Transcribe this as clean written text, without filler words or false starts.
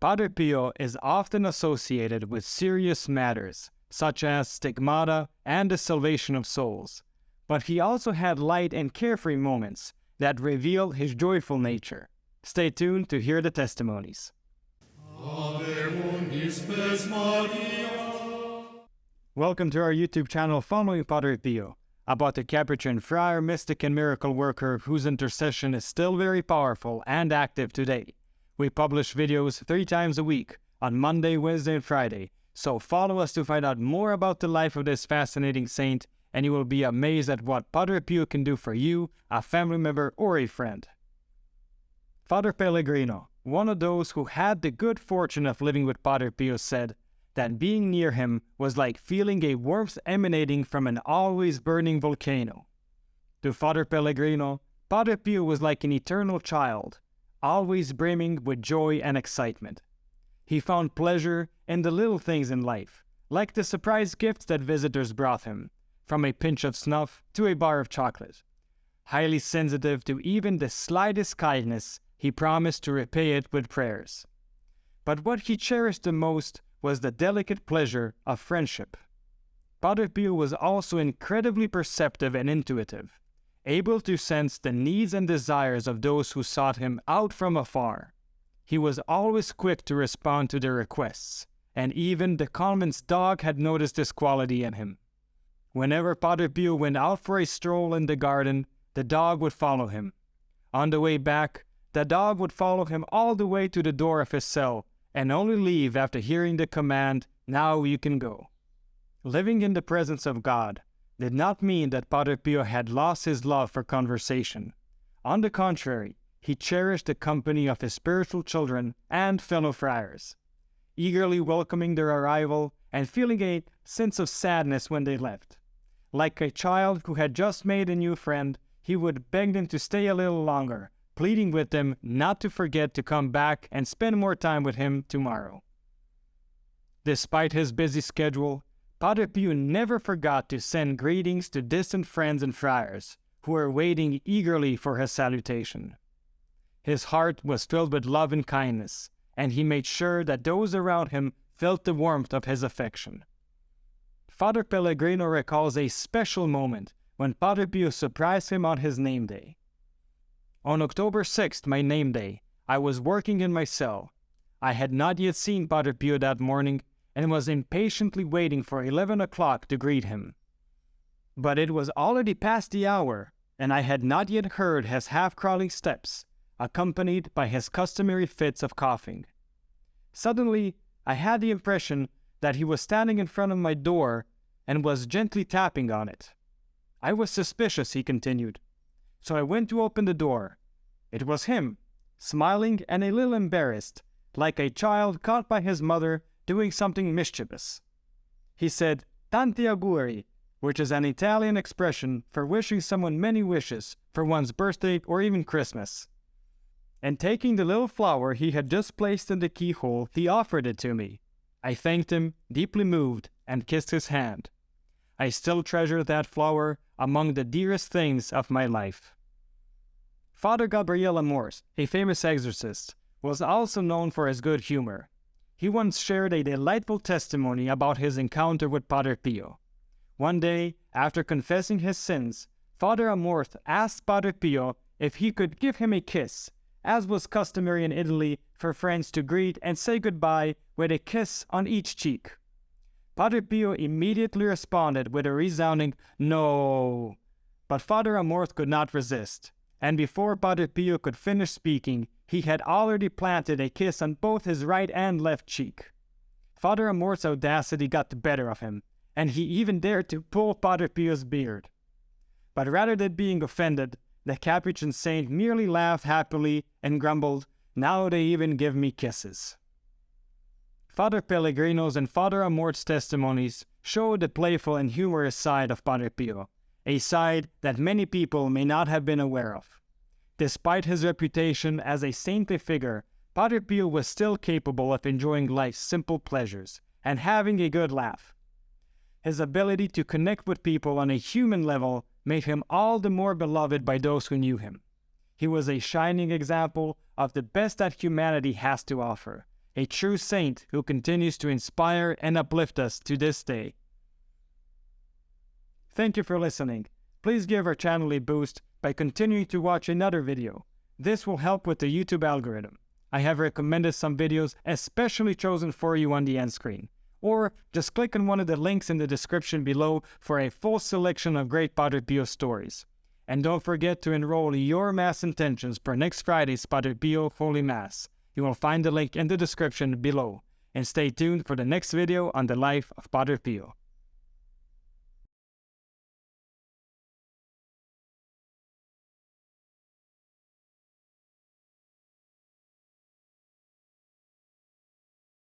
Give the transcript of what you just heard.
Padre Pio is often associated with serious matters, such as stigmata and the salvation of souls, but he also had light and carefree moments that reveal his joyful nature. Stay tuned to hear the testimonies. Welcome to our YouTube channel following Padre Pio, about the Capuchin friar, mystic and miracle worker whose intercession is still very powerful and active today. We publish videos 3 times a week, on Monday, Wednesday and Friday, so follow us to find out more about the life of this fascinating saint, and you will be amazed at what Padre Pio can do for you, a family member or a friend. Father Pellegrino, one of those who had the good fortune of living with Padre Pio, said that being near him was like feeling a warmth emanating from an always burning volcano. To Father Pellegrino, Padre Pio was like an eternal child, always brimming with joy and excitement. He found pleasure in the little things in life, like the surprise gifts that visitors brought him, from a pinch of snuff to a bar of chocolate. Highly sensitive to even the slightest kindness, he promised to repay it with prayers. But what he cherished the most was the delicate pleasure of friendship. Padre Pio was also incredibly perceptive and intuitive, able to sense the needs and desires of those who sought him out from afar. He was always quick to respond to their requests, and even the convent's dog had noticed this quality in him. Whenever Padre Pio went out for a stroll in the garden, the dog would follow him. On the way back, the dog would follow him all the way to the door of his cell, and only leave after hearing the command, "Now you can go." Living in the presence of God did not mean that Padre Pio had lost his love for conversation. On the contrary, he cherished the company of his spiritual children and fellow friars, eagerly welcoming their arrival and feeling a sense of sadness when they left. Like a child who had just made a new friend, he would beg them to stay a little longer, pleading with them not to forget to come back and spend more time with him tomorrow. Despite his busy schedule, Padre Pio never forgot to send greetings to distant friends and friars who were waiting eagerly for his salutation. His heart was filled with love and kindness, and he made sure that those around him felt the warmth of his affection. Father Pellegrino recalls a special moment when Padre Pio surprised him on his name day. On October 6th, my name day, I was working in my cell. I had not yet seen Padre Pio that morning, and was impatiently waiting for 11 o'clock to greet him. But it was already past the hour, and I had not yet heard his half-crawling steps, accompanied by his customary fits of coughing. Suddenly, I had the impression that he was standing in front of my door and was gently tapping on it. I was suspicious, he continued, so I went to open the door. It was him, smiling and a little embarrassed, like a child caught by his mother doing something mischievous. He said, "Tanti auguri," which is an Italian expression for wishing someone many wishes for one's birthday or even Christmas. And taking the little flower he had just placed in the keyhole, he offered it to me. I thanked him, deeply moved, and kissed his hand. I still treasure that flower among the dearest things of my life. Father Gabriel Amors, a famous exorcist, was also known for his good humor. He once shared a delightful testimony about his encounter with Padre Pio. One day, after confessing his sins, Father Amorth asked Padre Pio if he could give him a kiss, as was customary in Italy for friends to greet and say goodbye with a kiss on each cheek. Padre Pio immediately responded with a resounding "No." But Father Amorth could not resist, and before Padre Pio could finish speaking, he had already planted a kiss on both his right and left cheek. Father Amorth's audacity got the better of him, and he even dared to pull Padre Pio's beard. But rather than being offended, the Capuchin saint merely laughed happily and grumbled, "Now they even give me kisses." Father Pellegrino's and Father Amorth's testimonies show the playful and humorous side of Padre Pio, a side that many people may not have been aware of. Despite his reputation as a saintly figure, Padre Pio was still capable of enjoying life's simple pleasures and having a good laugh. His ability to connect with people on a human level made him all the more beloved by those who knew him. He was a shining example of the best that humanity has to offer, a true saint who continues to inspire and uplift us to this day. Thank you for listening. Please give our channel a boost by continuing to watch another video. This will help with the YouTube algorithm. I have recommended some videos especially chosen for you on the end screen. Or just click on one of the links in the description below for a full selection of great Padre Pio stories. And don't forget to enroll your Mass intentions for next Friday's Padre Pio Holy Mass. You will find the link in the description below. And stay tuned for the next video on the life of Padre Pio.